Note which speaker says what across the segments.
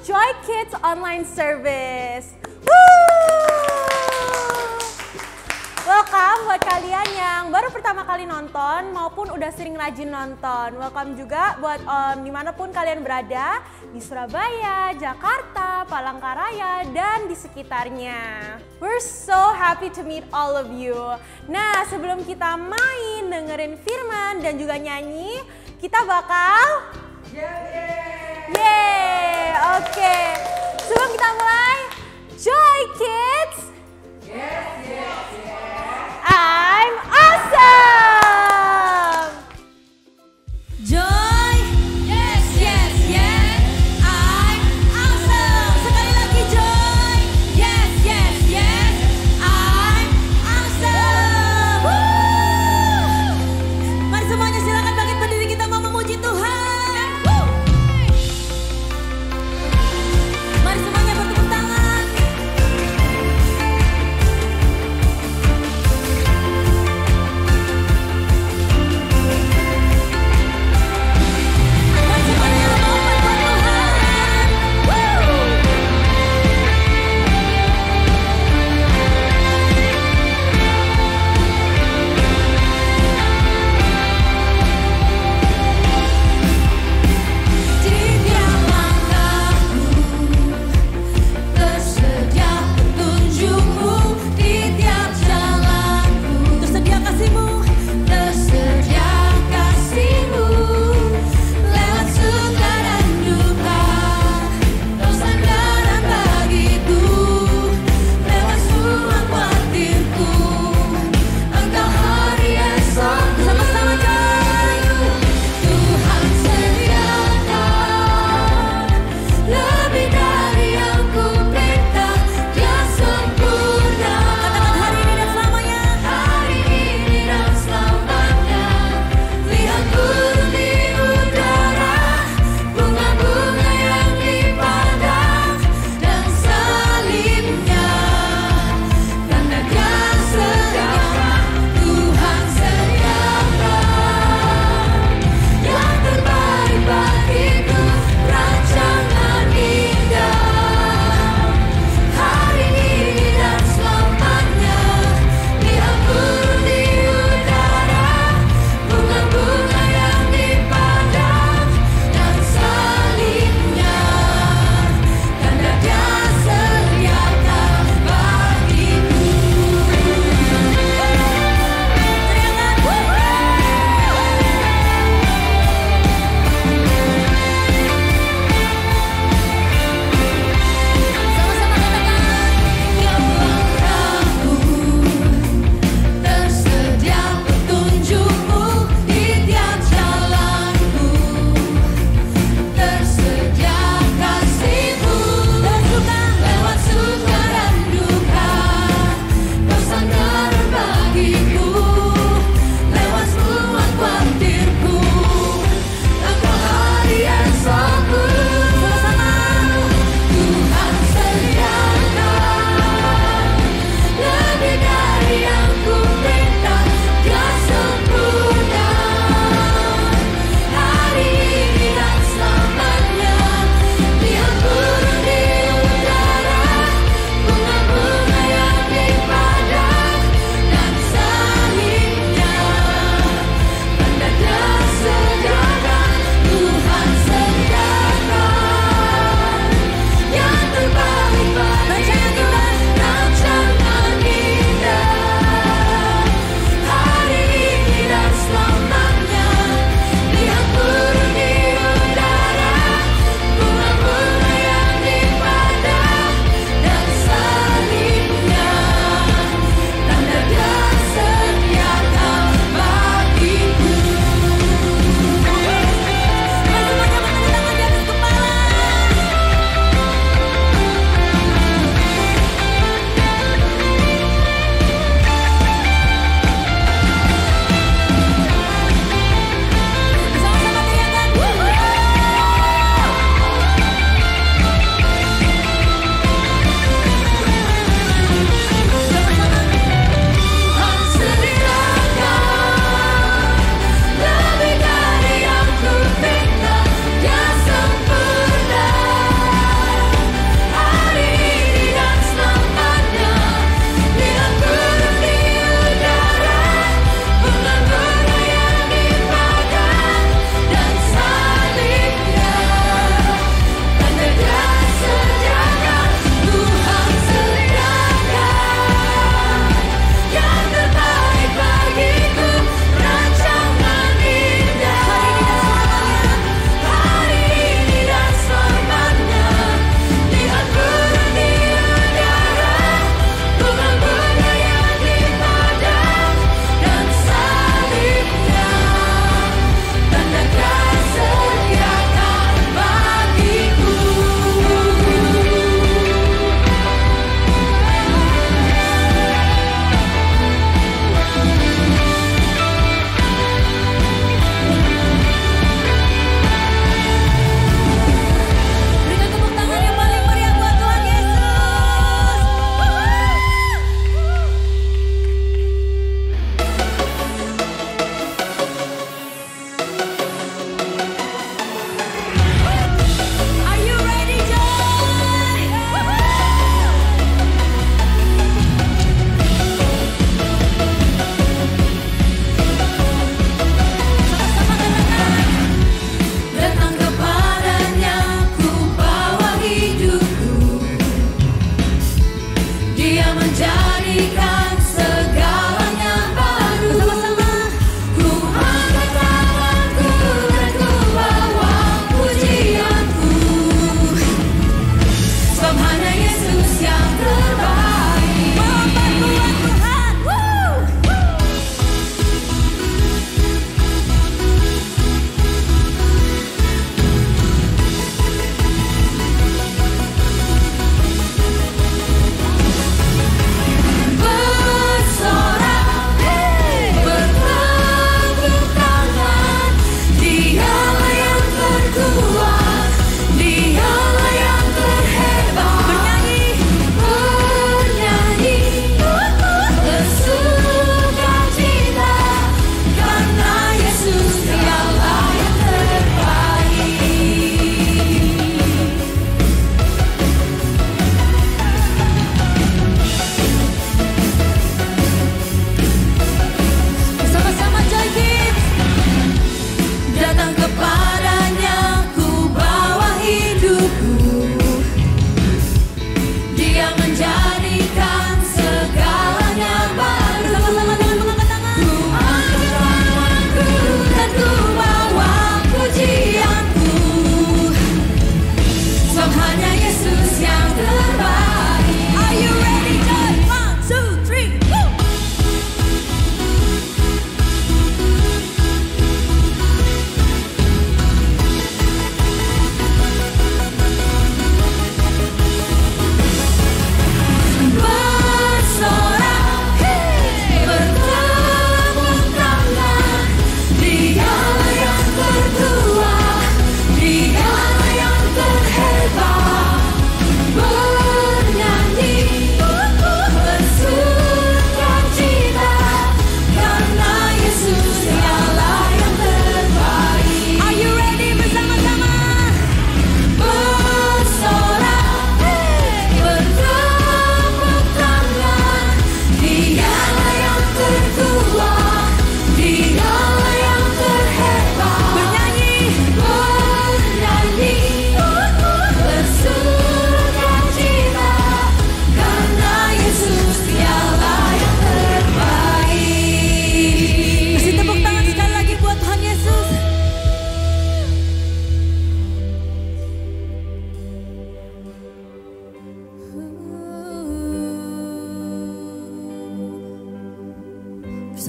Speaker 1: Joy Kids Online Service. Welcome buat kalian yang baru pertama kali nonton maupun udah sering rajin nonton. Welcome juga buat dimanapun kalian berada, di Surabaya, Jakarta, Palangkaraya, dan di sekitarnya. We're so happy to meet all of you. Nah, sebelum kita main, dengerin firman, dan juga nyanyi, kita bakal... Yeay! Oke. Sebelum kita mulai, Joy Kids! I'm awesome!
Speaker 2: Joy, yes, yes, yes, I'm awesome. Sekali lagi Joy, yes, yes, yes, I'm awesome. Woo! Mari semuanya silakan bangkit berdiri, kita mau memuji Tuhan.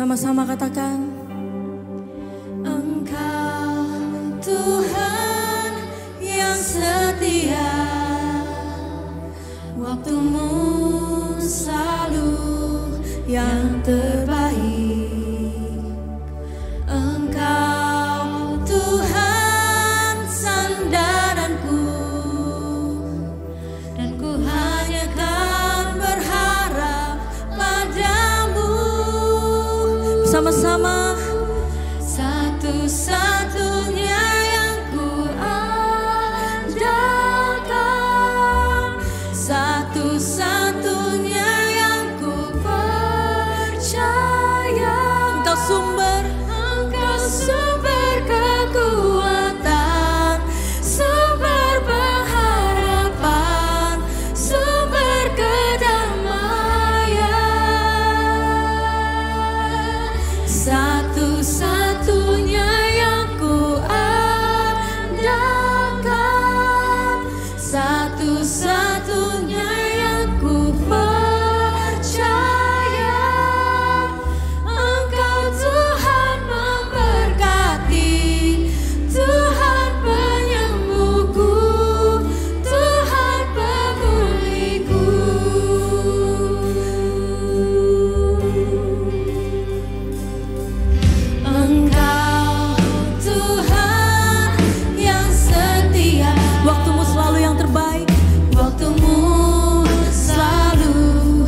Speaker 2: Sama-sama katakan, Engkau Tuhan yang setia, waktumu selalu yang terbaik. Engkau Tuhan sandaranku, dan ku hanya kan berharap padamu. Sama-sama, satu-satunya yang ku andalkan, satu-satunya yang ku percaya. Engkau sumber kekuatan, sumber pengharapan, sumber kedamaian. Satu-satunya yang ku andalkan, satu-satunya yang ku percaya. Engkau Tuhan memberkati, Tuhan penyembuhku, Tuhan pemulihku. Engkau Tuhan yang setia, waktumu selalu yang terbaik, waktumu selalu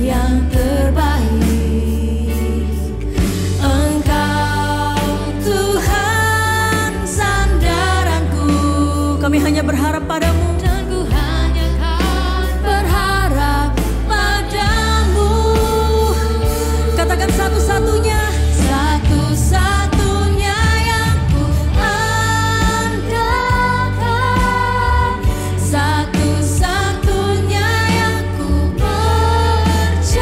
Speaker 2: yang terbaik. Engkau Tuhan sandaranku, kami hanya berharap padamu, dan ku hanya kan berharap padamu. Katakan satu-satunya, satu-satunya yang ku andalkan, satu-satunya yang ku percaya.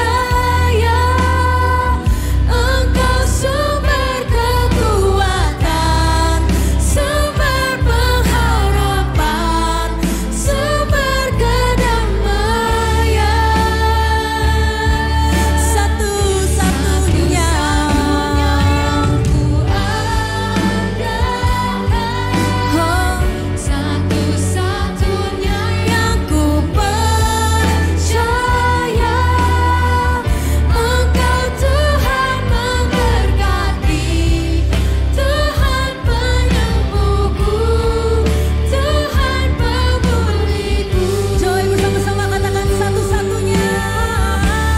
Speaker 2: Engkau sumber kekuatan, sumber pengharapan, sumber kedamaian. Satu-satunya yang ku andalkan, satu-satunya yang ku percaya. Engkau Tuhan memberkati, Tuhan penyembuhku, Tuhan pemulihku. Joy bersama-sama katakan satu-satunya,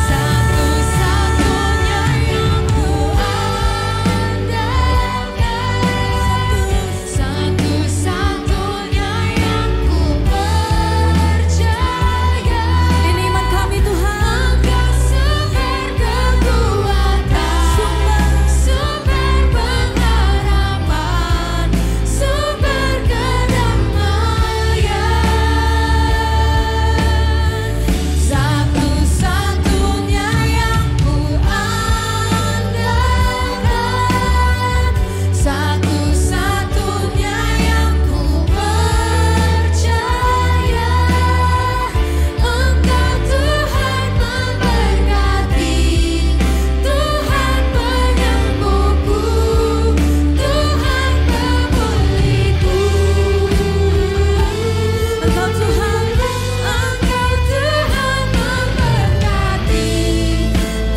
Speaker 2: satu-satunya yang ku andalkan, satu-satunya yang ku percaya. Ini iman kami Tuhan, Engkau sumber kekuatan, sumber pengharapan, sumber kedamaian. Satu-satunya yang ku andalkan, satu-satunya yang ku percaya. Engkau Tuhan memberkati, Tuhan penyembuhku, Tuhan pemulihku. Engkau Tuhan memberkati,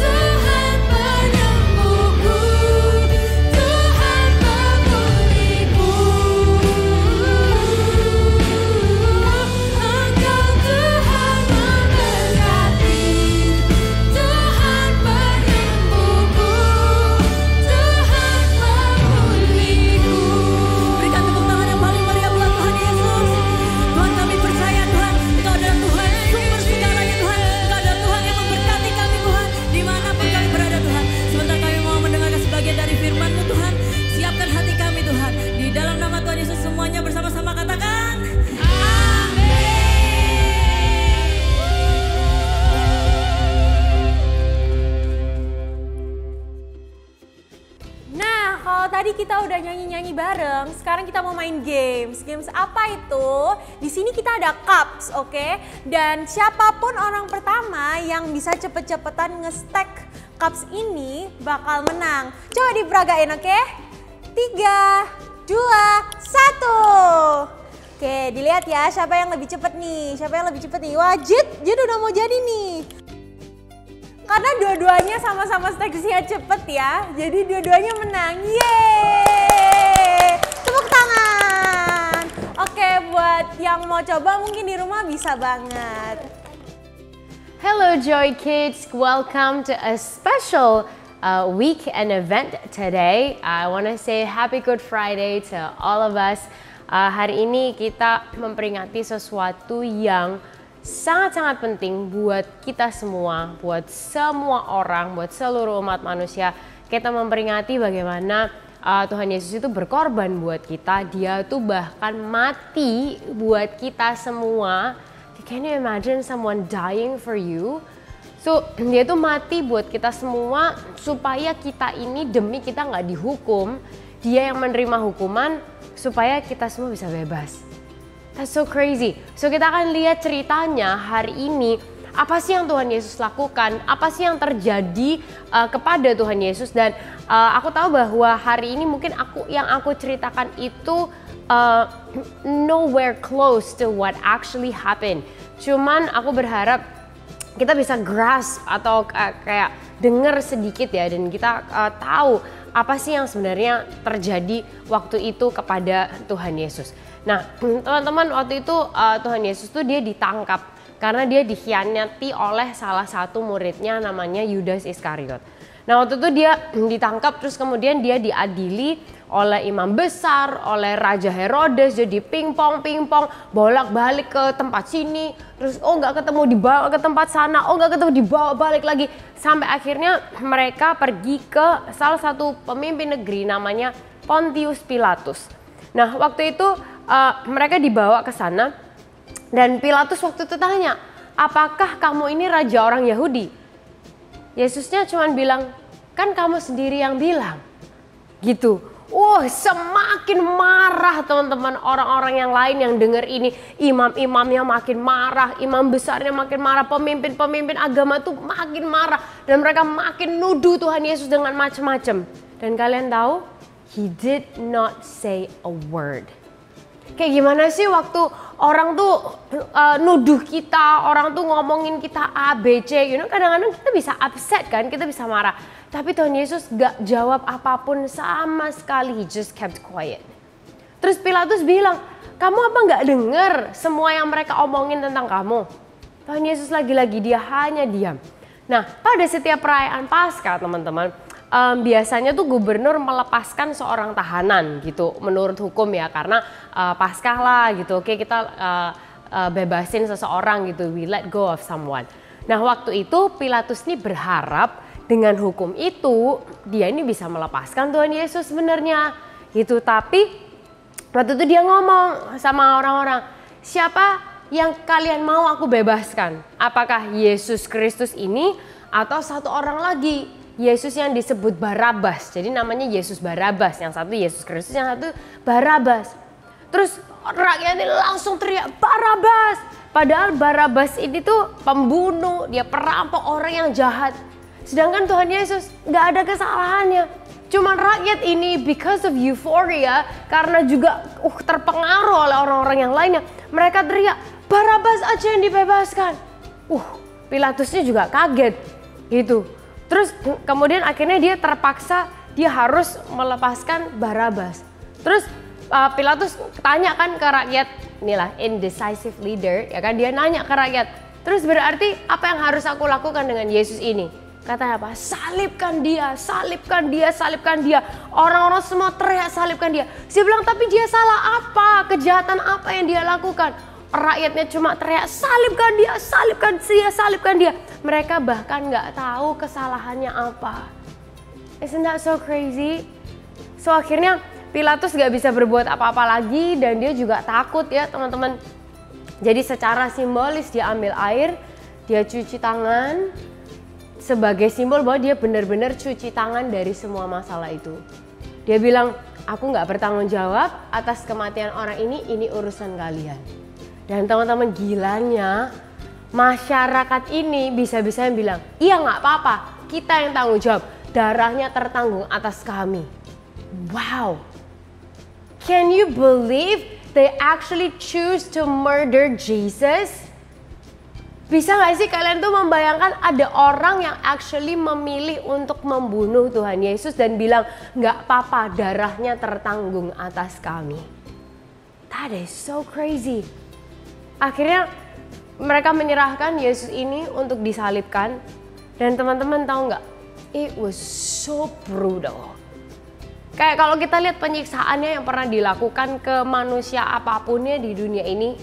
Speaker 2: Tuhan penyembuhku, Tuhan pemulihku. Engkau Tuhan memberkati, Tuhan penyembuhku, Tuhan pemulihku. Berikan tepuk tangan yang paling meriah buat Tuhan Yesus. Tuhan, kami percaya Tuhan, Engkau adalah Tuhan sumber segalanya Tuhan. Engkau adalah Tuhan yang memberkati kami Tuhan, dimanapun kami berada Tuhan. Sebentar kami mau mendengarkan sebagian dari firman-Mu Tuhan. Siapkan hati kami Tuhan. Di dalam nama Tuhan Yesus semuanya bersama-sama katakan
Speaker 1: Nah, kalau tadi kita udah nyanyi-nyanyi bareng, sekarang kita mau main games. Games apa itu? Di sini kita ada cups, oke? Dan siapapun orang pertama yang bisa cepet-cepetan nge-stack Cubs ini bakal menang. Coba diperagain, oke? 3, 2, 1. Oke, dilihat ya siapa yang lebih cepet nih. Siapa yang lebih cepet nih? Wah, Jid udah mau jadi nih. Karena dua-duanya sama-sama seksinya cepet ya. Jadi dua-duanya menang. Yeay! Tepuk tangan. Oke, buat yang mau coba mungkin di rumah bisa banget.
Speaker 3: Hello Joy Kids, welcome to a special week and event today. I want to say happy Good Friday to all of us. Hari ini kita memperingati sesuatu yang sangat-sangat penting buat kita semua, buat semua orang, buat seluruh umat manusia. Kita memperingati bagaimana Tuhan Yesus itu berkorban buat kita. Dia tuh bahkan mati buat kita semua. Can you imagine someone dying for you? So, dia tuh mati buat kita semua supaya kita ini demi kita nggak dihukum. Dia yang menerima hukuman supaya kita semua bisa bebas. That's so crazy. So, kita akan lihat ceritanya hari ini. Apa sih yang Tuhan Yesus lakukan? Apa sih yang terjadi kepada Tuhan Yesus? Dan aku tahu bahwa hari ini mungkin yang aku ceritakan itu nowhere close to what actually happened. Cuman aku berharap kita bisa grasp atau kayak dengar sedikit ya, dan kita tahu apa sih yang sebenarnya terjadi waktu itu kepada Tuhan Yesus. Nah, teman-teman, waktu itu Tuhan Yesus tuh dia ditangkap karena dia dikhianati oleh salah satu muridnya namanya Yudas Iskariot. Nah, waktu itu dia ditangkap, terus kemudian dia diadili oleh imam besar, oleh Raja Herodes, jadi pingpong, bolak-balik ke tempat sini, terus nggak ketemu, dibawa ke tempat sana, nggak ketemu, dibawa balik lagi, sampai akhirnya mereka pergi ke salah satu pemimpin negeri namanya Pontius Pilatus. Nah, waktu itu mereka dibawa ke sana, dan Pilatus waktu itu tanya, apakah kamu ini raja orang Yahudi? Yesusnya cuma bilang, kan kamu sendiri yang bilang, gitu. Semakin marah teman-teman orang-orang yang lain yang dengar ini. Imam-imamnya makin marah, imam besarnya makin marah, pemimpin-pemimpin agama tuh makin marah. Dan mereka makin nuduh Tuhan Yesus dengan macam-macam. Dan kalian tahu, he did not say a word. Kayak gimana sih waktu orang tuh nuduh kita, orang tuh ngomongin kita A, B, C, kadang-kadang kita bisa upset kan, kita bisa marah. Tapi Tuhan Yesus gak jawab apapun sama sekali, he just kept quiet. Terus Pilatus bilang, kamu apa gak dengar semua yang mereka omongin tentang kamu? Tuhan Yesus lagi-lagi dia hanya diam. Nah, pada setiap perayaan Paskah teman-teman, biasanya tuh gubernur melepaskan seorang tahanan gitu menurut hukum ya, karena Paskah lah gitu. Oke, kita bebasin seseorang gitu, we let go of someone. Nah, waktu itu Pilatus nih berharap dengan hukum itu dia ini bisa melepaskan Tuhan Yesus sebenarnya gitu. Tapi waktu itu dia ngomong sama orang-orang, siapa yang kalian mau aku bebaskan? Apakah Yesus Kristus ini atau satu orang lagi, Yesus yang disebut Barabas? Jadi namanya Yesus Barabas, yang satu Yesus Kristus, yang satu Barabas. Terus rakyat ini langsung teriak Barabas. Padahal Barabas ini tuh pembunuh, dia perampok, orang yang jahat. Sedangkan Tuhan Yesus gak ada kesalahannya. Cuman rakyat ini because of euphoria, karena juga terpengaruh oleh orang-orang yang lainnya, mereka teriak Barabas aja yang dibebaskan. Pilatusnya juga kaget gitu. Terus kemudian akhirnya dia terpaksa, dia harus melepaskan Barabas. Terus Pilatus tanya kan ke rakyat, inilah indecisive leader ya kan, dia nanya ke rakyat, terus berarti apa yang harus aku lakukan dengan Yesus ini? Katanya apa? Salibkan dia, salibkan dia, salibkan dia. Orang-orang semua teriak salibkan dia. Dia bilang, tapi dia salah apa? Kejahatan apa yang dia lakukan? Rakyatnya cuma teriak salibkan dia, salibkan dia, salibkan dia. Mereka bahkan nggak tahu kesalahannya apa. Isn't that so crazy? So akhirnya Pilatus nggak bisa berbuat apa-apa lagi, dan dia juga takut ya teman-teman. Jadi secara simbolis dia ambil air, dia cuci tangan, sebagai simbol bahwa dia benar-benar cuci tangan dari semua masalah itu. Dia bilang, aku nggak bertanggung jawab atas kematian orang ini urusan kalian. Dan teman-teman, gilanya masyarakat ini bisa-bisanya bilang, iya nggak apa-apa, kita yang tanggung jawab. Darahnya tertanggung atas kami. Wow. Can you believe they actually choose to murder Jesus? Bisa gak sih kalian tuh membayangkan ada orang yang actually memilih untuk membunuh Tuhan Yesus dan bilang, gak apa-apa, darahnya tertanggung atas kami. That is so crazy. Akhirnya mereka menyerahkan Yesus ini untuk disalibkan. Dan teman-teman tahu gak? It was so brutal. Kayak kalau kita lihat penyiksaannya yang pernah dilakukan ke manusia apapunnya di dunia ini,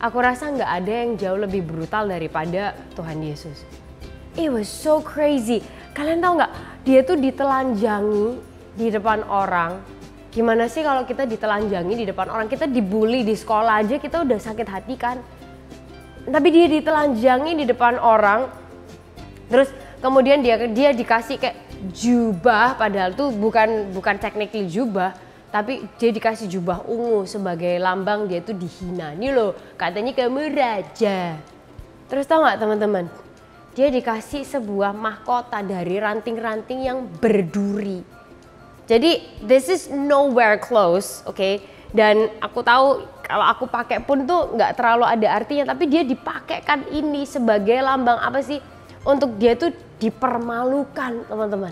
Speaker 3: aku rasa nggak ada yang jauh lebih brutal daripada Tuhan Yesus. It was so crazy. Kalian tahu nggak? Dia tuh ditelanjangi di depan orang. Gimana sih kalau kita ditelanjangi di depan orang? Kita dibully di sekolah aja kita udah sakit hati kan? Tapi dia ditelanjangi di depan orang. Terus kemudian dia dikasih kayak jubah, padahal tuh bukan technically jubah, tapi dia dikasih jubah ungu sebagai lambang dia tuh dihina. Nih loh, katanya kamu raja. Terus tau gak teman-teman? Dia dikasih sebuah mahkota dari ranting-ranting yang berduri. Jadi this is nowhere close, oke? Dan aku tahu kalau aku pakai pun tuh nggak terlalu ada artinya, tapi dia dipakaikan ini sebagai lambang apa sih? Untuk dia tuh dipermalukan, teman-teman.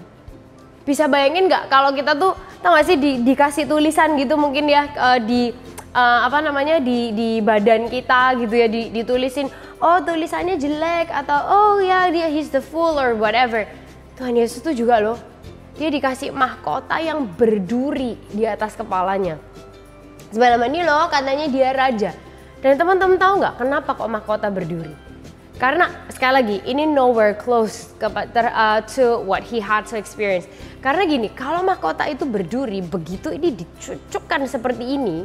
Speaker 3: Bisa bayangin nggak kalau kita tuh tau gak sih dikasih tulisan gitu mungkin ya di badan kita gitu ya, ditulisin oh tulisannya jelek atau oh ya dia he's the fool or whatever. Tuhan Yesus tuh juga loh, dia dikasih mahkota yang berduri di atas kepalanya. Sebenarnya ini loh katanya dia raja. Dan teman-teman tahu nggak kenapa kok mahkota berduri? Karena sekali lagi ini nowhere close to what he had to experience. Karena gini, kalau mahkota itu berduri, begitu ini dicucukkan seperti ini,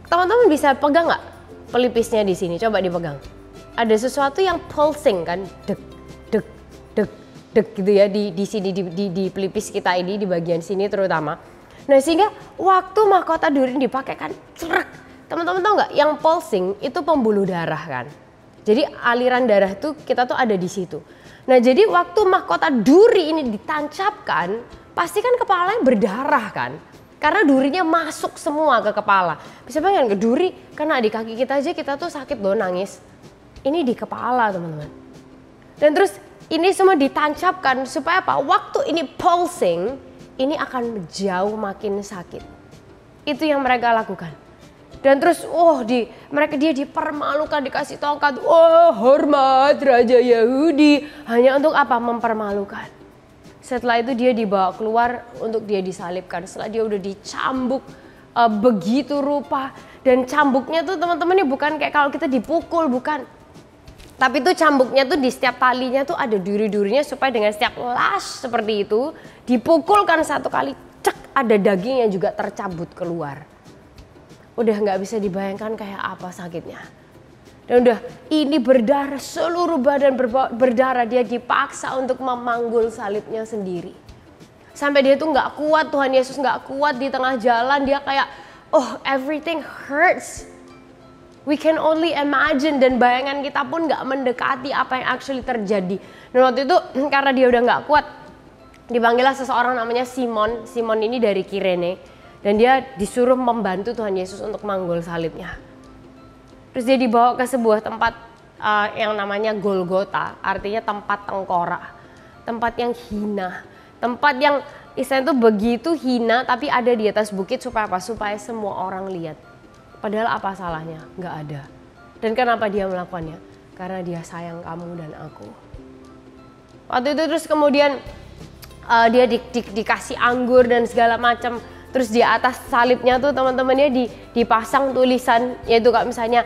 Speaker 3: teman-teman bisa pegang nggak pelipisnya di sini? Coba dipegang. Ada sesuatu yang pulsing kan, deg, deg, deg, deg gitu ya di sini di pelipis kita ini di bagian sini terutama. Nah sehingga waktu mahkota duri ini dipakai kan, cerak. Teman-teman tahu nggak? Yang pulsing itu pembuluh darah kan. Jadi aliran darah tuh kita tuh ada di situ. Nah jadi waktu mahkota duri ini ditancapkan, pasti kan kepalanya berdarah kan. Karena durinya masuk semua ke kepala. Bisa bayangin ke duri, karena di kaki kita aja kita tuh sakit loh nangis. Ini di kepala teman-teman. Dan terus ini semua ditancapkan supaya apa? Waktu ini pulsing, ini akan jauh makin sakit. Itu yang mereka lakukan. Dan terus dia dipermalukan, dikasih tongkat, hormat Raja Yahudi. Hanya untuk apa? Mempermalukan. Setelah itu dia dibawa keluar untuk dia disalibkan. Setelah dia udah dicambuk begitu rupa. Dan cambuknya tuh teman-teman ini bukan kayak kalau kita dipukul, bukan. Tapi tuh cambuknya tuh di setiap talinya tuh ada duri-durinya supaya dengan setiap lash seperti itu dipukulkan satu kali, cek ada daging yang juga tercabut keluar. Udah nggak bisa dibayangkan kayak apa sakitnya. Dan udah ini berdarah, seluruh badan berdarah, dia dipaksa untuk memanggul salibnya sendiri. Sampai dia tuh nggak kuat, Tuhan Yesus nggak kuat di tengah jalan, dia kayak everything hurts. We can only imagine, dan bayangan kita pun nggak mendekati apa yang actually terjadi. Dan waktu itu karena dia udah nggak kuat, dipanggillah seseorang namanya Simon. Simon ini dari Kirene. Dan dia disuruh membantu Tuhan Yesus untuk manggul salibnya. Terus dia dibawa ke sebuah tempat yang namanya Golgota, artinya tempat tengkorak. Tempat yang hina. Tempat yang istilahnya itu begitu hina tapi ada di atas bukit supaya apa? Supaya semua orang lihat. Padahal apa salahnya? Nggak ada. Dan kenapa dia melakukannya? Karena dia sayang kamu dan aku. Waktu itu terus kemudian dia dikasih anggur dan segala macam. Terus di atas salibnya tuh teman-temannya dipasang tulisan, yaitu kayak misalnya,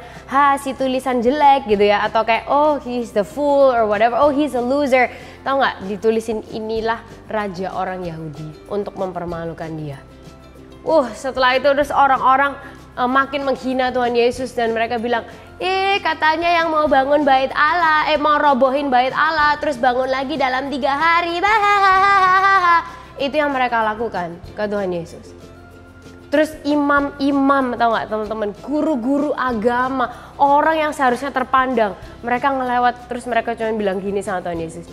Speaker 3: si tulisan jelek gitu ya, atau kayak he's the fool or whatever, he's a loser. Tahu nggak? Ditulisin inilah raja orang Yahudi untuk mempermalukan dia. Setelah itu terus orang-orang makin menghina Tuhan Yesus dan mereka bilang, katanya yang mau bangun bait Allah, mau robohin bait Allah, terus bangun lagi dalam 3 hari. Itu yang mereka lakukan ke Tuhan Yesus. Terus imam-imam, tahu nggak teman-teman, guru-guru agama, orang yang seharusnya terpandang, mereka ngelewat, terus mereka cuma bilang gini sama Tuhan Yesus,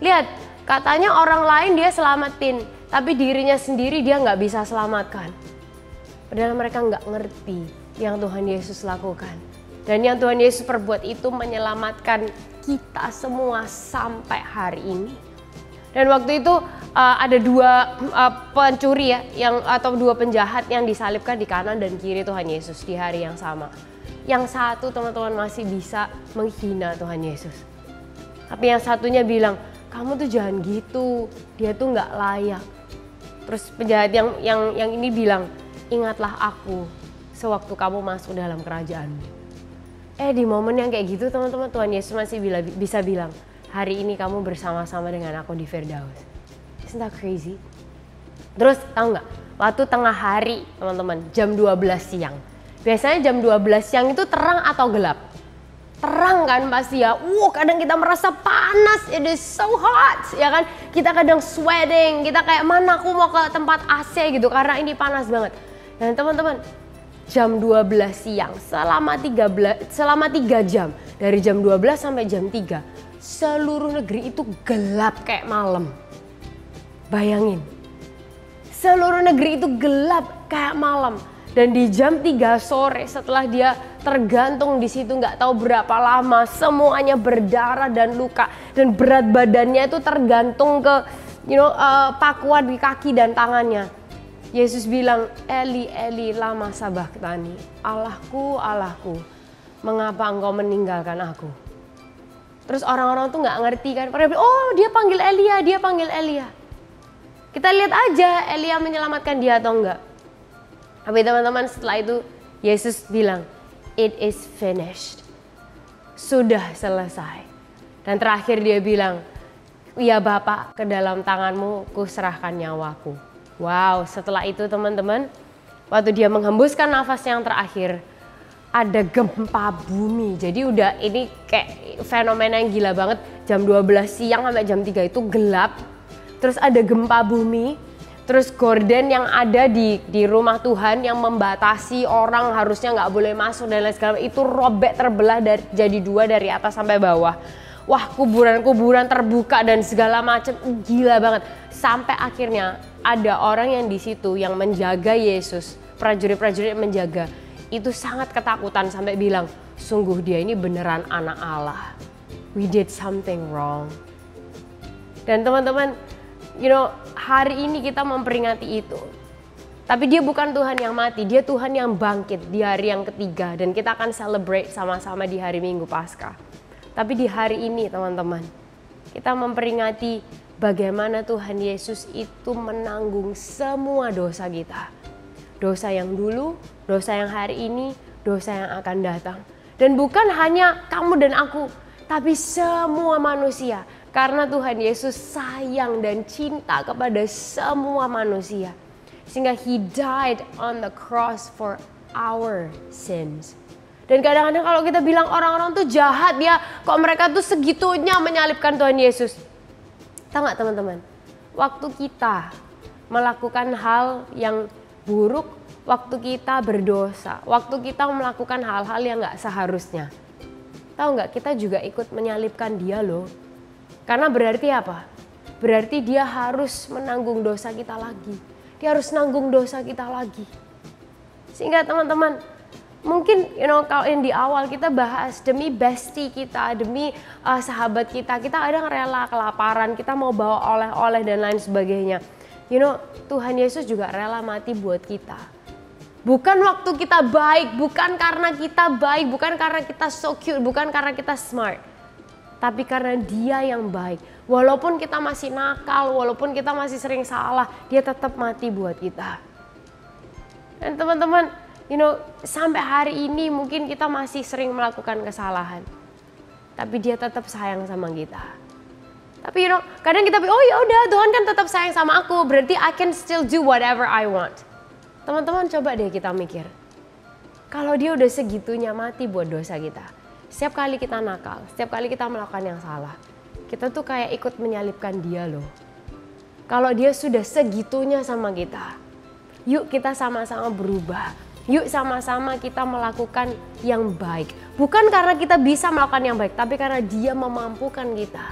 Speaker 3: Lihat, katanya orang lain dia selamatin, tapi dirinya sendiri dia nggak bisa selamatkan. Padahal mereka nggak ngerti yang Tuhan Yesus lakukan. Dan yang Tuhan Yesus perbuat itu menyelamatkan kita semua sampai hari ini. Dan waktu itu ada dua pencuri ya, atau dua penjahat yang disalibkan di kanan dan kiri Tuhan Yesus di hari yang sama. Yang satu teman-teman masih bisa menghina Tuhan Yesus. Tapi yang satunya bilang, kamu tuh jangan gitu, dia tuh nggak layak. Terus penjahat yang ini bilang, ingatlah aku sewaktu kamu masuk dalam kerajaanmu. Di momen yang kayak gitu teman-teman, Tuhan Yesus masih bisa bilang, hari ini kamu bersama-sama dengan aku di Firdaus. Isn't that crazy? Terus tahu nggak, waktu tengah hari teman-teman, jam 12 siang. Biasanya jam 12 siang itu terang atau gelap? Terang kan pasti ya. Kadang kita merasa panas, it is so hot, ya kan? Kita kadang sweating, kita kayak mana aku mau ke tempat AC gitu karena ini panas banget. Dan teman-teman, jam 12 siang selama 3 jam, dari jam 12 sampai jam 3, seluruh negeri itu gelap kayak malam. Bayangin, seluruh negeri itu gelap kayak malam. Dan di jam 3 sore setelah dia tergantung di situ nggak tahu berapa lama, semuanya berdarah dan luka, dan berat badannya itu tergantung ke pakuan di kaki dan tangannya. Yesus bilang, Eli, Eli, lama sabachthani, Allahku, Allahku, mengapa engkau meninggalkan aku? Terus orang-orang tuh nggak ngerti kan, pada bilang, oh dia panggil Elia, dia panggil Elia. Kita lihat aja Elia menyelamatkan dia atau enggak. Tapi teman-teman, setelah itu Yesus bilang, it is finished, sudah selesai. Dan terakhir dia bilang, ya Bapa, ke dalam tanganmu kuserahkan nyawaku. Wow, setelah itu teman-teman, waktu dia menghembuskan nafas yang terakhir, ada gempa bumi. Jadi udah ini kayak fenomena yang gila banget. Jam 12 siang sampai jam 3 itu gelap. Terus ada gempa bumi. Terus gorden yang ada di rumah Tuhan yang membatasi orang harusnya nggak boleh masuk dan lain segala itu robek, terbelah jadi 2 dari atas sampai bawah. Wah, kuburan-kuburan terbuka dan segala macam, gila banget. Sampai akhirnya ada orang yang di situ yang menjaga Yesus, prajurit-prajurit yang menjaga, itu sangat ketakutan sampai bilang, sungguh dia ini beneran anak Allah. We did something wrong. Dan teman-teman, hari ini kita memperingati itu. Tapi dia bukan Tuhan yang mati, dia Tuhan yang bangkit di hari yang ketiga. Dan kita akan celebrate sama-sama di hari Minggu Paskah. Tapi di hari ini teman-teman, kita memperingati bagaimana Tuhan Yesus itu menanggung semua dosa kita. Dosa yang dulu, dosa yang hari ini, dosa yang akan datang. Dan bukan hanya kamu dan aku, tapi semua manusia. Karena Tuhan Yesus sayang dan cinta kepada semua manusia. Sehingga He died on the cross for our sins. Dan kadang-kadang kalau kita bilang orang-orang tuh jahat ya, kok mereka tuh segitunya menyalibkan Tuhan Yesus. Tahu gak teman-teman? Waktu kita melakukan hal yang buruk, waktu kita berdosa, waktu kita melakukan hal-hal yang gak seharusnya. Tahu gak, kita juga ikut menyalibkan dia loh. Karena berarti apa? Berarti dia harus menanggung dosa kita lagi. Dia harus nanggung dosa kita lagi. Sehingga teman-teman, mungkin kalau yang di awal kita bahas demi bestie kita, demi sahabat kita kadang rela kelaparan, kita mau bawa oleh-oleh dan lain sebagainya. Tuhan Yesus juga rela mati buat kita. Bukan waktu kita baik, bukan karena kita baik, bukan karena kita so cute, bukan karena kita smart. Tapi karena dia yang baik. Walaupun kita masih nakal, walaupun kita masih sering salah, dia tetap mati buat kita. Dan teman-teman, sampai hari ini mungkin kita masih sering melakukan kesalahan. Tapi dia tetap sayang sama kita. Tapi kadang kita pikir, oh ya udah, Tuhan kan tetap sayang sama aku, berarti I can still do whatever I want. Teman-teman, coba deh kita mikir. Kalau dia udah segitunya mati buat dosa kita. Setiap kali kita nakal, setiap kali kita melakukan yang salah, kita tuh kayak ikut menyalibkan dia loh. Kalau dia sudah segitunya sama kita, yuk kita sama-sama berubah. Yuk sama-sama kita melakukan yang baik. Bukan karena kita bisa melakukan yang baik, tapi karena dia memampukan kita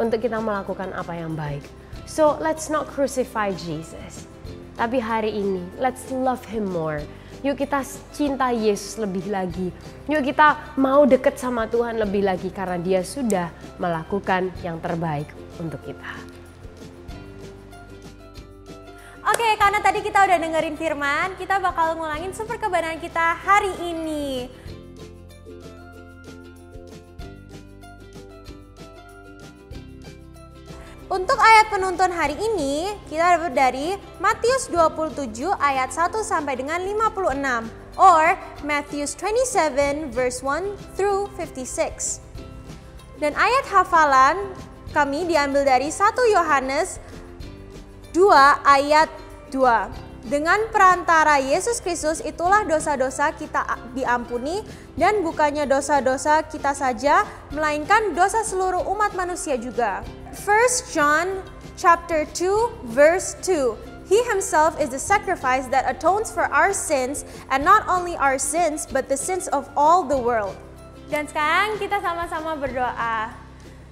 Speaker 3: untuk kita melakukan apa yang baik. So let's not crucify Jesus. Tapi hari ini, let's love Him more. Yuk kita cinta Yesus lebih lagi. Yuk kita mau deket sama Tuhan lebih lagi karena Dia sudah melakukan yang terbaik untuk kita.
Speaker 1: Oke, karena tadi kita udah dengerin firman, kita bakal ngulangin super kebenaran kita hari ini. Untuk ayat penuntun hari ini, kita dapat dari Matius 27 ayat 1 sampai dengan 56 or Matthew 27 verse 1 through 56. Dan ayat hafalan kami diambil dari 1 Yohanes 2 ayat 2. Dengan perantara Yesus Kristus itulah dosa-dosa kita diampuni dan bukannya dosa-dosa kita saja, melainkan dosa seluruh umat manusia juga. 1 John chapter 2 verse 2. He himself is the sacrifice that atones for our sins, and not only our sins but the sins of all the world. Dan sekarang kita sama-sama berdoa.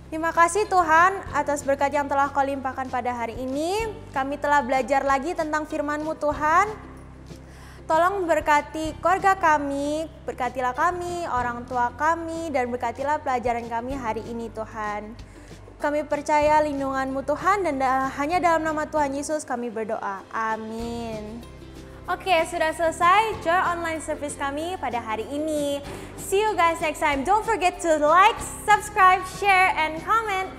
Speaker 1: Terima kasih Tuhan atas berkat yang telah Kau limpahkan pada hari ini. Kami telah belajar lagi tentang firman-Mu Tuhan. Tolong berkati keluarga kami, berkatilah kami, orang tua kami, dan berkatilah pelajaran kami hari ini Tuhan. Kami percaya lindungan-Mu Tuhan dan hanya dalam nama Tuhan Yesus kami berdoa. Amin. Oke, sudah selesai Joy Online Service kami pada hari ini. See you guys next time. Don't forget to like, subscribe, share, and comment.